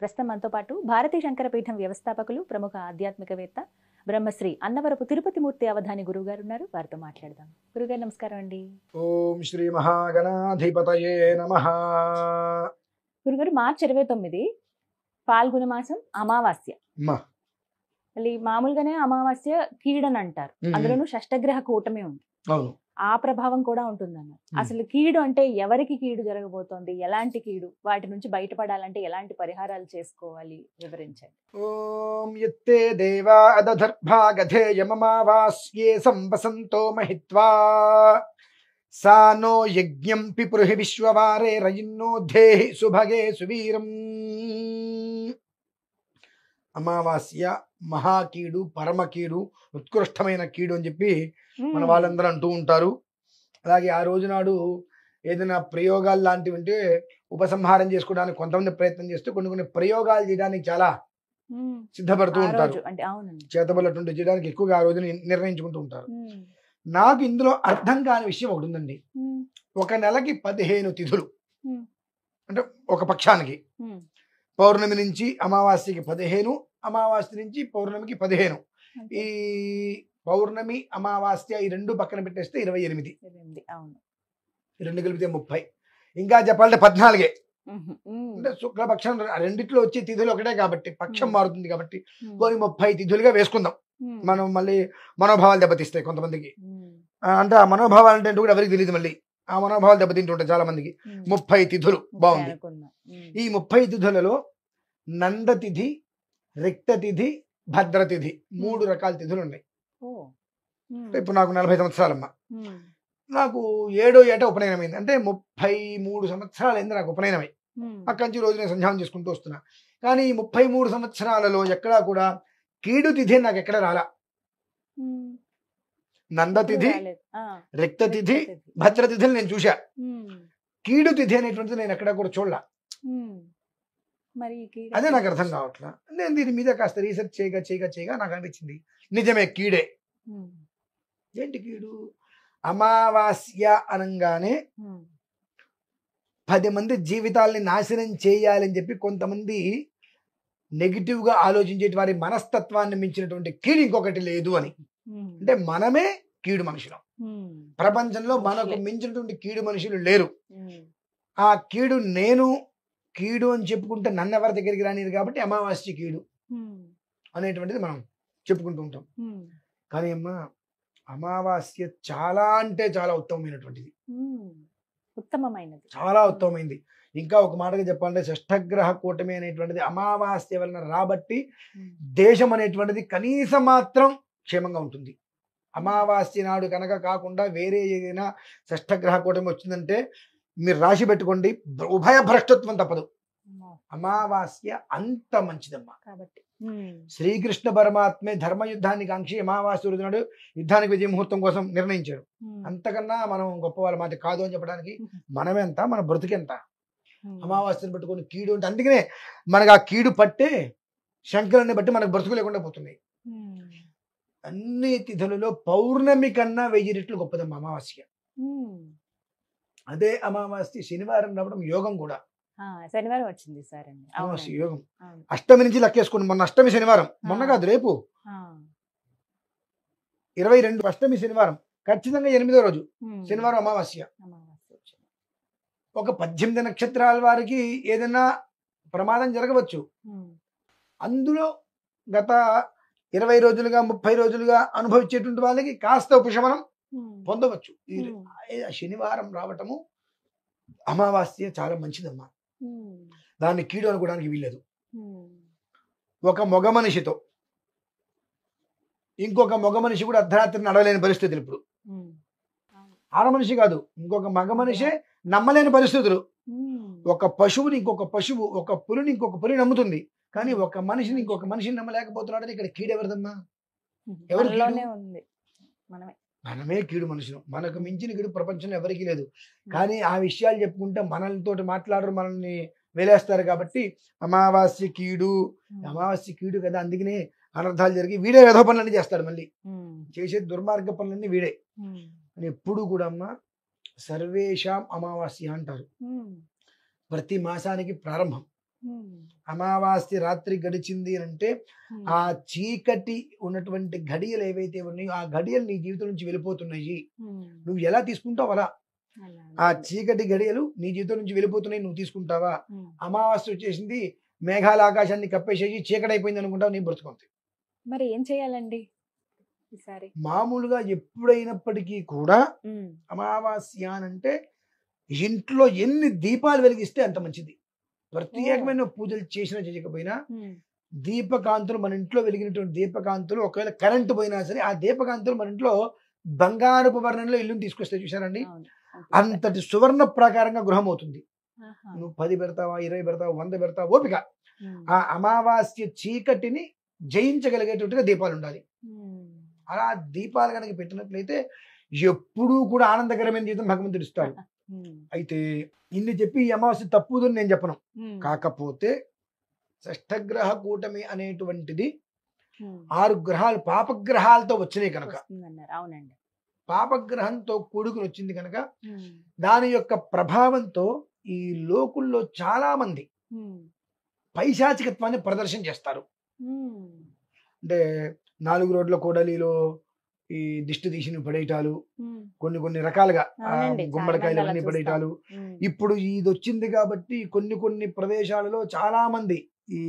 ప్రస్తుతం మనతో పాటు భారతీ శంకరపీఠం వ్యవస్థాపకులు ప్రముఖ ఆధ్యాత్మికవేత్త బ్రహ్మశ్రీ అన్నవరపు తిరుపతి మూర్తి అవధాని గురువుగారు ఉన్నారు. వారితో మాట్లాడదాం. గురుగారు నమస్కారం అండి. ఓం శ్రీ మహాగణాధిపతయే నమః. గురుగారు, మార్చి 29 పాల్గొన మాసం అమావాస్య. మళ్ళీ మామూలుగానే అమావాస్య కీడని అంటారు. అందులోనూ షష్టగ్రహ కూటమి ఉంది. అవును, ఆ ప్రభావం కూడా ఉంటుందన్న. అసలు కీడు అంటే ఎవరికి కీడు జరగబోతోంది, ఎలాంటి కీడు, వాటి నుంచి బయటపడాలంటే ఎలాంటి పరిహారాలు చేసుకోవాలి వివరించండి. ఓం యత్తే దేవా అదధర్భాగధేయమమావాస్యే సంవసంతో మహిత్వా సా నో యజ్ఞం పిపృహి విశ్వవారే రయిన్నో ధేహి సుభగే సువీరం. అమావాస్య మహాకీడు, పరమకీడు, ఉత్కృష్టమైన కీడు అని చెప్పి మన వాళ్ళందరూ అంటూ ఉంటారు. అలాగే ఆ రోజు నాడు ఏదైనా ప్రయోగాలు లాంటివి ఉంటే ఉపసంహారం చేసుకోవడానికి కొంతమంది ప్రయత్నం చేస్తూ కొన్ని ప్రయోగాలు చేయడానికి చాలా సిద్ధపడుతూ ఉంటారు. చేతబడులు చేయడానికి ఎక్కువగా ఆ రోజుని నిర్ణయించుకుంటూ ఉంటారు. నాకు ఇందులో అర్థం కాని విషయం ఒకటి ఉందండి. ఒక నెలకి 15 తిథులు, అంటే ఒక పక్షానికి పౌర్ణమి నుంచి అమావాస్యకి 15, అమావాస్య నుంచి పౌర్ణమికి 15. ఈ పౌర్ణమి అమావాస్య ఈ రెండు పక్కన పెట్టేస్తే 28. ఈ రెండు కలిపితే 30. ఇంకా చెప్పాలంటే 14. అంటే శుక్లపక్షం రెండిట్లో వచ్చే తిథులు ఒకటే కాబట్టి పక్షం మారుతుంది కాబట్టి కొన్ని 30 తిథులుగా వేసుకుందాం. మనం మళ్ళీ మనోభావాలు దెబ్బతీస్తాయి కొంతమందికి. అంటే ఆ మనోభావాలు అంటే కూడా ఎవరికి తెలియదు. మళ్ళీ ఆ మనోభావాలు దెబ్బతింటుంటాయి చాలా మందికి. 30 తిథులు బాగుంది. ఈ 30 తిథులలో నందతిథి, రిక్తతిథి, భద్రతిథి 3 రకాల తిథులు ఉన్నాయి. ఇప్పుడు నాకు 40 సంవత్సరాలమ్మా. నాకు 7వ ఏట ఉపనయనమైంది. అంటే 33 సంవత్సరాలు అయింది నాకు ఉపనయనమై. అక్కడి నుంచి రోజు నేను సంధ్యానం చేసుకుంటూ వస్తున్నా. కానీ ఈ 33 సంవత్సరాలలో ఎక్కడా కూడా కీడు తిథి నాకు ఎక్కడ రాలా. నందతిథి, రిక్తతిథి, భద్రతిథిని నేను చూసా. కీడు తిథి అనేటువంటిది నేను ఎక్కడా కూడా చూడలా. అదే నాకు అర్థం కావట్లా. నేను దీని మీద కాస్త రీసెర్చ్ చేయగా నాకు అనిపించింది నిజమే కీడే. ఏంటి కీడు? అమావాస్య అనగానే 10 మంది జీవితాలని నాశనం చేయాలని చెప్పి కొంతమంది నెగిటివ్ గా ఆలోచించే వారి మనస్తత్వాన్ని మించినటువంటి కీడు ఇంకొకటి లేదు అని. అంటే మనమే కీడు మనుషులం. ప్రపంచంలో మనకు మించినటువంటి కీడు మనుషులు లేరు. ఆ కీడు నేను కీడు అని చెప్పుకుంటే నన్ను ఎవరి దగ్గరికి రానిది కాబట్టి అమావాస్య కీడు అనేటువంటిది మనం చెప్పుకుంటూ ఉంటాం. కానీ అమ్మా, అమావాస్య చాలా అంటే చాలా ఉత్తమమైనటువంటిది, చాలా ఉత్తమమైంది. ఇంకా ఒక మాటగా చెప్పాలంటే షష్ఠగ్రహ కూటమి అనేటువంటిది అమావాస్య వలన రాబట్టి దేశం అనేటువంటిది కనీసం మాత్రం క్షేమంగా ఉంటుంది. అమావాస్య నాడు కనుక కాకుండా వేరే ఏదైనా షష్ఠగ్రహ కూటమి వచ్చిందంటే మీరు రాసి పెట్టుకోండి, ఉభయ భ్రష్టత్వం తప్పదు. అమావాస్య అంత మంచిదమ్మా. కాబట్టి శ్రీకృష్ణ పరమాత్మే ధర్మయుద్ధాన్ని కాంక్షి అమావాస్య రోజు నాడు యుద్ధానికి విజయ ముహూర్తం కోసం నిర్ణయించాడు. అంతకన్నా మనం గొప్ప వాళ్ళ మాట కాదు అని చెప్పడానికి మనమెంత, మన బ్రతుకెంత. అమావాస్యను పట్టుకొని కీడు అంటే అందుకనే మనకు ఆ కీడు పట్టే శంకరుని బట్టి మనకు బ్రతుకు లేకుండా పోతున్నాయి. అన్ని తిథులలో పౌర్ణమి కన్నా 1000 రెట్లు గొప్పదమ్మా అమావాస్య. అదే అమావాస్య శనివారం రావడం యోగం కూడా. శనివారం వచ్చింది సార్. అమావాస్య యోగం. అష్టమి నుంచి లెక్కేసుకోండి. మొన్న అష్టమి శనివారం, మొన్న కాదు రేపు 22 అష్టమి శనివారం, ఖచ్చితంగా 8వ రోజు శనివారం అమావాస్య. ఒక 18 నక్షత్రాల వారికి ఏదైనా ప్రమాదం జరగవచ్చు. అందులో గత 20 రోజులుగా 30 రోజులుగా అనుభవించేటువంటి వాళ్ళకి కాస్త ఉపశమనం పొందవచ్చు. శనివారం రావటము అమావాస్య చాలా మంచిదమ్మా. దాన్ని కీడు అనుకోవడానికి వీల్లేదు. ఒక మగ మనిషితో ఇంకొక మగ మనిషి కూడా అర్ధరాత్రి నడవలేని పరిస్థితులు. ఇప్పుడు ఆడ మనిషి కాదు, ఇంకొక మగ మనిషే నమ్మలేని పరిస్థితులు. ఒక పశువుని ఇంకొక పశువు, ఒక పులిని ఇంకొక పులి నమ్ముతుంది. కానీ ఒక మనిషిని ఇంకొక మనిషిని నమ్మలేకపోతున్నాడని ఇక్కడ కీడు ఎవరిదమ్మా? ఎవరు? మనమే కీడు మనుషులు. మనకు మించిన కీడు ప్రపంచంలో ఎవరికీ లేదు. కానీ ఆ విషయాలు చెప్పుకుంటే మనలతో మాట్లాడరు, మనల్ని వేలేస్తారు. కాబట్టి అమావాస్య కీడు, అమావాస్య కీడు కదా, అందుకనే అనర్థాలు జరిగి వీడే ఏదో పనులన్నీ చేస్తాడు. మళ్ళీ చేసే దుర్మార్గ పనులన్నీ వీడే అని ఎప్పుడు కూడా అమ్మ సర్వేషాం అమావాస్య అంటారు. ప్రతి మాసానికి ప్రారంభం. అమావాస్య రాత్రి గడిచింది అంటే ఆ చీకటి ఉన్నటువంటి ఘడియలు ఏవైతే ఉన్నాయో ఆ ఘడియలు నీ జీవితం నుంచి వెళ్ళిపోతున్నాయి. నువ్వు ఎలా తీసుకుంటావు అలా. ఆ చీకటి గడియలు నీ జీవితం నుంచి వెళ్ళిపోతున్నాయి, నువ్వు తీసుకుంటావా? అమావాస్య వచ్చేసింది, మేఘాల ఆకాశాన్ని కప్పేసేసి చీకటి అయిపోయింది అనుకుంటావు, నీ బ్రతుకుంది. మరి ఏం చేయాలండి ఈసారి? మామూలుగా ఎప్పుడైనప్పటికీ కూడా అమావాస్య అంటే ఇంట్లో ఎన్ని దీపాలు వెలిగిస్తే అంత మంచిది. ప్రత్యేకమైన పూజలు చేసినా చేయకపోయినా దీపకాంతులు, మన ఇంట్లో వెలిగినటువంటి దీపకాంతులు, ఒకవేళ కరెంటు పోయినా సరే ఆ దీపకాంతులు మన ఇంట్లో బంగారపు వర్ణంలో ఇల్లుని తీసుకొస్తే చూసారండి, అంతటి సువర్ణ ప్రకారంగా గృహం అవుతుంది. నువ్వు 10 పెడతావా, 20 పెడతావా, 100 పెడతావా, ఓపిక. ఆ అమావాస్య చీకటిని జయించగలిగేటట్టుగా దీపాలు ఉండాలి. అలా దీపాలు కనుక పెట్టినట్లయితే ఎప్పుడూ కూడా ఆనందకరమైన జీవితం భగవంతుడు ఇస్తాడు. అయితే ఇన్ని చెప్పి ఈ అమావాస్య తప్పుదని నేను చెప్పను. కాకపోతే షష్ఠగ్రహ కూటమి అనేటువంటిది 6 గ్రహాలు పాపగ్రహాలతో వచ్చినాయి కనుక, అవునండి, పాపగ్రహంతో కూడుకుని వచ్చింది కనుక దాని యొక్క ప్రభావంతో ఈ లోకుల్లో చాలా మంది పైశాచికత్వాన్ని ప్రదర్శన చేస్తారు. అంటే 4 రోడ్ల కూడలిలో ఈ దిష్టి తీసిన పడేయటాలు, కొన్ని రకాలుగా గుమ్మడికాయలు అన్ని పడేయటాలు. ఇప్పుడు ఇది వచ్చింది కాబట్టి కొన్ని ప్రదేశాలలో చాలా మంది ఈ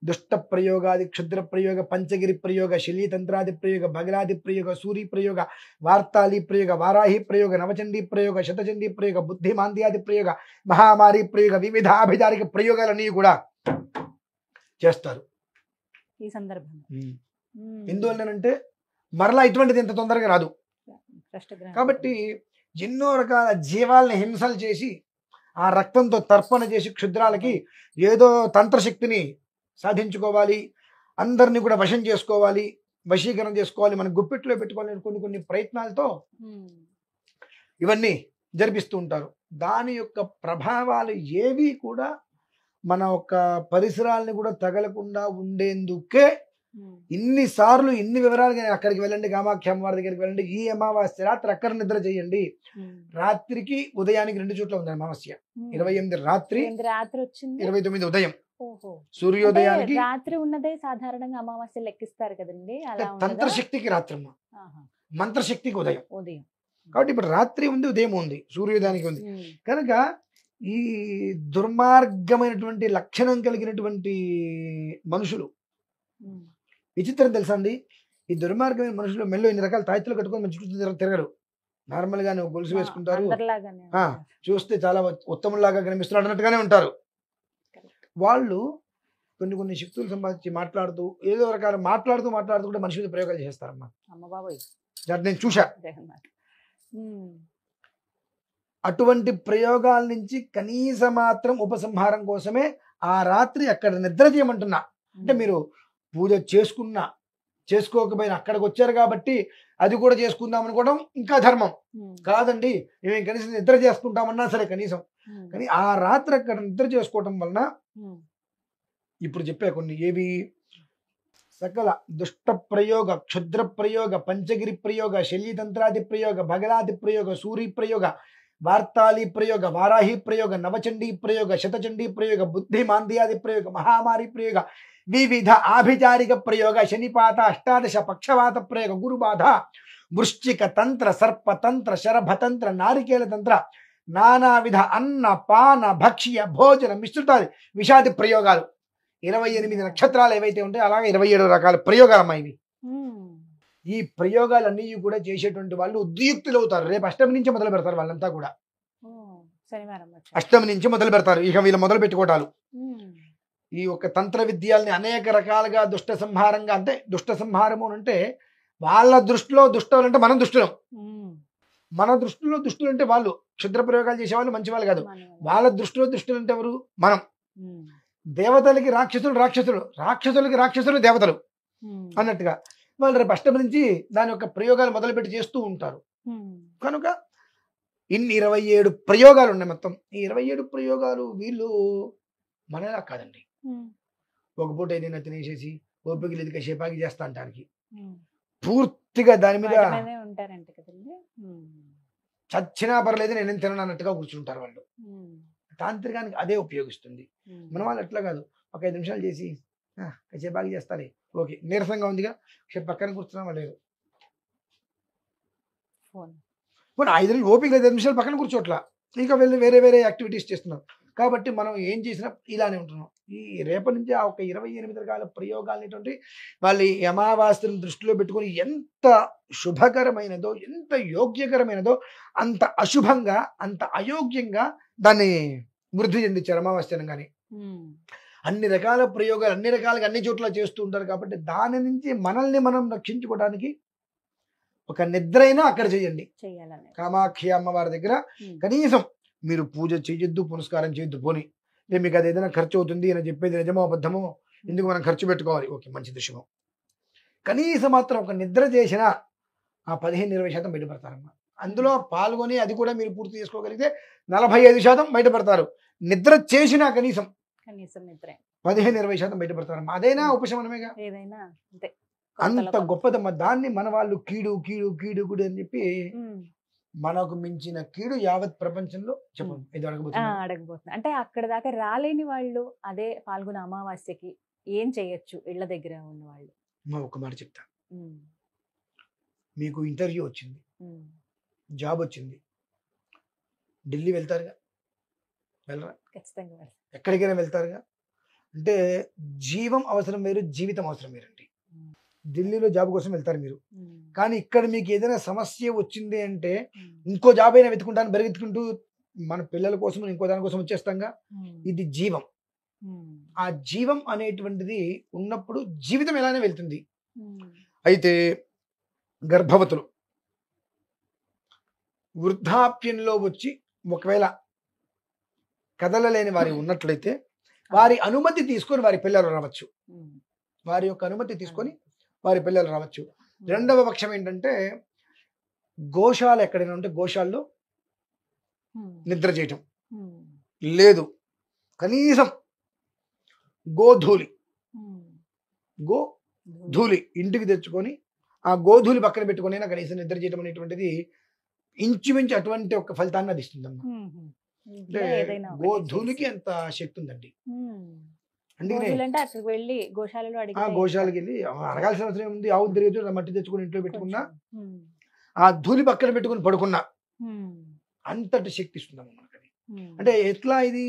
దుష్ట ప్రయోగాది, క్షుద్ర ప్రయోగ, పంచగిరి ప్రయోగ, శల్యతంత్రాది ప్రయోగ, బగలాది ప్రయోగ, సూరి ప్రయోగ, వార్తాలి ప్రయోగ, వారాహి ప్రయోగ, నవచండీ ప్రయోగ, శతచండీ ప్రయోగ, బుద్ధిమాంద్యాది ప్రయోగ, మహామారి ప్రయోగ, వివిధ అభిధారిక ప్రయోగాలన్నీ కూడా చేస్తారు ఈ సందర్భంగా. ఎందువల్లనంటే మరలా ఇటువంటిది ఇంత తొందరగా రాదు కాబట్టి ఎన్నో రకాల జీవాలని హింసలు చేసి ఆ రక్తంతో తర్పణ చేసి క్షుద్రాలకి ఏదో తంత్రశక్తిని సాధించుకోవాలి, అందరినీ కూడా వశం చేసుకోవాలి, వశీకరణ చేసుకోవాలి, మన గుప్పిట్లో పెట్టుకోవాలని కొన్ని ప్రయత్నాలతో ఇవన్నీ జరిపిస్తూ ఉంటారు. దాని యొక్క ప్రభావాలు ఏవి కూడా మన యొక్క పరిసరాలని కూడా తగలకుండా ఉండేందుకే ఇన్నిసార్లు ఇన్ని వివరాలుగా అక్కడికి వెళ్ళండి, కామాఖ్య అమ్మవారి దగ్గరికి వెళ్ళండి, ఈ అమావాస్య రాత్రి అక్కడ నిద్ర చేయండి. రాత్రికి ఉదయానికి 2 చోట్ల ఉంది అమావాస్య. 28 రాత్రి, 29 ఉదయం. సూర్యోదయానికి రాత్రి ఉన్నదే సాధారణంగా అమావాస్య లెక్కిస్తారు కదండి. తంత్రశక్తికి రాత్రమ్మ, మంత్రశక్తికి ఉదయం. కాబట్టి ఇప్పుడు రాత్రి ఉంది, ఉదయం ఉంది, సూర్యోదయానికి ఉంది కనుక ఈ దుర్మార్గమైనటువంటి లక్షణం కలిగినటువంటి మనుషులు, విచిత్రం తెలుసా అండి, ఈ దుర్మార్గమైన మనుషులు మెల్లో ఇన్ని రకాల తాయితులు కట్టుకొని మంచి తిరగరు. నార్మల్ గా నువ్వు గొలుసు వేసుకుంటారు, చూస్తే చాలా ఉత్తమంలాగా కనిపిస్తున్నాడు అన్నట్టుగానే ఉంటారు. వాళ్ళు కొన్ని శక్తులు సంపాదించి మాట్లాడుతూ ఏదో రకాల మాట్లాడుతూ కూడా మనిషి మీద ప్రయోగాలు చేస్తారమ్మా. నేను చూసా. అటువంటి ప్రయోగాల నుంచి కనీస మాత్రం ఉపసంహారం కోసమే ఆ రాత్రి అక్కడ నిద్ర చేయమంటున్నా. అంటే మీరు పూజ చేసుకున్నా చేసుకోకపోయినా అక్కడికి వచ్చారు కాబట్టి అది కూడా చేసుకుందాం అనుకోవడం ఇంకా ధర్మం కాదండి. మేము కనీసం నిద్ర చేసుకుంటామన్నా సరే కనీసం, కానీ ఆ రాత్రి అక్కడ నిద్ర చేసుకోవటం వలన ఇప్పుడు చెప్పే కొన్ని ఏవి సకల దుష్ట ప్రయోగ, క్షుద్ర ప్రయోగ, పంచగిరి ప్రయోగ, శల్యతంత్రాది ప్రయోగ, బగలాది ప్రయోగ, సూరి ప్రయోగ, వార్తాలి ప్రయోగ, వారాహి ప్రయోగ, నవచండీ ప్రయోగ, శతచండీ ప్రయోగ, బుద్ధిమాంద్యాది ప్రయోగ, మహామారి ప్రయోగ, వివిధ ఆభిచారిక ప్రయోగ, శనిపాత, అష్టాదశ పక్షవాత ప్రయోగ, గురుబాధ, వృశ్చిక తంత్ర, సర్పతంత్ర, శరభతంత్ర, నారికేల తంత్ర, నానావిధ అన్న పాన భక్ష్య భోజన మిశ్రుతాది విషాది ప్రయోగాలు, 28 నక్షత్రాలు ఏవైతే ఉంటాయో అలాగే 27 రకాల ప్రయోగాలు అమ్మా ఇవి. ఈ ప్రయోగాలన్నీ కూడా చేసేటువంటి వాళ్ళు ఉద్యుక్తులు అవుతారు. రేపు అష్టమి నుంచి మొదలు పెడతారు వాళ్ళంతా కూడా. అష్టమి నుంచి మొదలు పెడతారు ఇక వీళ్ళు మొదలు పెట్టుకోవటాలు. ఈ యొక్క తంత్ర విద్యల్ని అనేక రకాలుగా దుష్ట సంహారంగా, అంటే దుష్ట సంహారము అంటే వాళ్ళ దృష్టిలో దుష్టులు అంటే మనం దుష్టులం, మన దృష్టిలో దుష్టులు అంటే వాళ్ళు క్షుద్ర ప్రయోగాలు చేసేవాళ్ళు మంచి వాళ్ళు కాదు, వాళ్ళ దృష్టిలో దుష్టులు అంటే ఎవరు మనం. దేవతలకి రాక్షసులు, రాక్షసులకి రాక్షసులు దేవతలు అన్నట్టుగా వాళ్ళు రేపు అష్టమి నుంచి దాని యొక్క ప్రయోగాలు మొదలుపెట్టి చేస్తూ ఉంటారు. కనుక ఇన్ని 27 ప్రయోగాలు ఉన్నాయి మొత్తం. ఈ 27 ప్రయోగాలు వీళ్ళు మనలా కాదండి. ఒక పూట ఏదైనా తినేసేసి ఓపిక లేదు షేపాకి చేస్తా అంటానికి పూర్తిగా దాని మీద చచ్చినా పర్లేదు నేనేం తినను అన్నట్టుగా కూర్చుంటారు వాళ్ళు. తాంత్రికానికి అదే ఉపయోగిస్తుంది. మన వాళ్ళు అట్లా కాదు, ఒక 5 నిమిషాలు చేసి కాసేపు బాగా చేస్తారే, ఓకే, నీరసంగా ఉందిగా కాసేపు పక్కన కూర్చున్నామా లేదు, ఫోన్ ఇప్పుడు 5 నిమిషాలు ఓపిక లేదు, 5 నిమిషాలు పక్కన కూర్చోట్లా, ఇంకా వెళ్ళి వేరే వేరే యాక్టివిటీస్ చేస్తున్నాం. కాబట్టి మనం ఏం చేసినా ఇలానే ఉంటున్నాం. ఈ రేపటి నుంచి ఆ ఒక 28 రకాల ప్రయోగాలు అనేటువంటి వాళ్ళు ఈ అమావాస్యను దృష్టిలో పెట్టుకొని ఎంత శుభకరమైనదో, ఎంత యోగ్యకరమైనదో అంత అశుభంగా, అంత అయోగ్యంగా దాన్ని వృద్ధి చెందించారు అమావాస్య అనగానే. అన్ని రకాల ప్రయోగాలు అన్ని రకాలుగా అన్ని చోట్ల చేస్తూ ఉంటారు. కాబట్టి దాని నుంచి మనల్ని మనం రక్షించుకోవడానికి ఒక నిద్ర అయినా అక్కడ చేయండి. కామాఖ్య అమ్మవారి దగ్గర కనీసం మీరు పూజ చేయొద్దు, పునస్కారం చేయొద్దు, పోని మీకు అది ఏదైనా ఖర్చు అవుతుంది అని చెప్పేది నిజమో అబద్ధమో, ఎందుకు మనం ఖర్చు పెట్టుకోవాలి, ఓకే మంచిది శుభం. కనీసం మాత్రం ఒక నిద్ర చేసినా ఆ 15-20% బయటపడతారమ్మా. అందులో పాల్గొని అది కూడా మీరు పూర్తి చేసుకోగలిగితే 45% బయటపడతారు. నిద్ర చేసినా కనీసం నిద్ర 15-20% బయటపడతారమ్మా. అదైనా ఉపశమనమేగా, అంత గొప్పదమ్మా. దాన్ని మన వాళ్ళు కీడు కీడు కీడు కీడు అని చెప్పి మనకు మించిన కీడు యావత్ ప్రపంచంలో చెప్పండి. ఇది అడగబోతున్నా అంటే అక్కడ దాకా రాలేని వాళ్ళు అదే పాల్గొన అమావాస్యకి ఏం చేయొచ్చు? ఇళ్ల దగ్గర ఉన్న వాళ్ళు ఒక మాట చెప్తా, మీకు ఇంటర్వ్యూ వచ్చింది, జాబ్ వచ్చింది, ఢిల్లీ వెళ్తారుగా, వెళ్ళరా? ఖచ్చితంగా ఎక్కడికైనా వెళ్తారుగా. అంటే జీవం అవసరం వేరు, జీవితం అవసరం వేరండి. ఢిల్లీలో జాబ్ కోసం వెళ్తారు మీరు, కానీ ఇక్కడ మీకు ఏదైనా సమస్య వచ్చింది అంటే ఇంకో జాబ్ అయినా వెతుకుంటాను బెరిగెత్తుకుంటూ మన పిల్లల కోసం ఇంకో దాని కోసం వచ్చేస్తాంగా. ఇది జీవం. ఆ జీవం అనేటువంటిది ఉన్నప్పుడు జీవితం ఎలానే వెళ్తుంది. అయితే గర్భవతులు వృద్ధాప్యంలో వచ్చి ఒకవేళ కదలలేని వారి ఉన్నట్లయితే వారి అనుమతి తీసుకొని వారి పిల్లలు రావచ్చు. వారి యొక్క అనుమతి తీసుకొని వారి పిల్లలు రావచ్చు. రెండవ పక్షం ఏంటంటే గోశాల ఎక్కడైనా ఉంటే గోశాలలో నిద్ర చేయటం లేదు, కనీసం గోధూళి ఇంటికి తెచ్చుకొని ఆ గోధూళి పక్కన పెట్టుకొని కనీసం నిద్ర చేయడం అనేటువంటిది ఇంచుమించు అటువంటి ఒక ఫలితాన్ని అది ఇస్తుందమ్మా. అంటే గోధూళికి అంత శక్తి ఉందండి. గోశాలకి వెళ్ళి అడగాల్సిన అవసరం ఉంది. ఆవులు తిరిగి మట్టి తెచ్చుకొని ఇంట్లో పెట్టుకున్నా, ఆ ధూళి పక్కన పెట్టుకుని పడుకున్నా అంతటి శక్తి ఇస్తుందమ్మా మనకది. అంటే ఎట్లా ఇది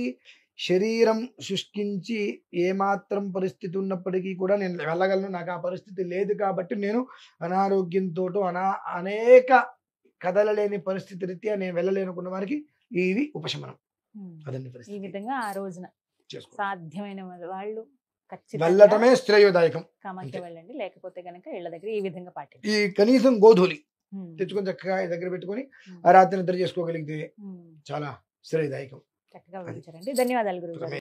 శరీరం శుష్కించి ఏమాత్రం పరిస్థితి ఉన్నప్పటికీ కూడా నేను వెళ్ళగలను, నాకు ఆ పరిస్థితి లేదు కాబట్టి నేను అనారోగ్యంతో అనేక కదలలేని పరిస్థితి రీత్యా నేను వెళ్ళలేనుకున్న వారికి ఇది ఉపశమనం. అదండి పరిస్థితి. ఈ విధంగా ఆ రోజున సాధ్యమైన వాళ్ళు వెళ్ళటమే శ్రేయోదాయకం. కామాఖ్య వెళ్ళండి, లేకపోతే కనుక ఇళ్ల దగ్గర ఈ విధంగా పాటించండి. ఈ కనీసం గోధూళి తెచ్చుకొని చక్కగా దగ్గర పెట్టుకొని ఆ రాత్రి నిద్ర చేసుకోగలిగితే చాలా శ్రేయదాయకం. చక్కగా వివరించారండి. ధన్యవాదాలు గురువు గారు.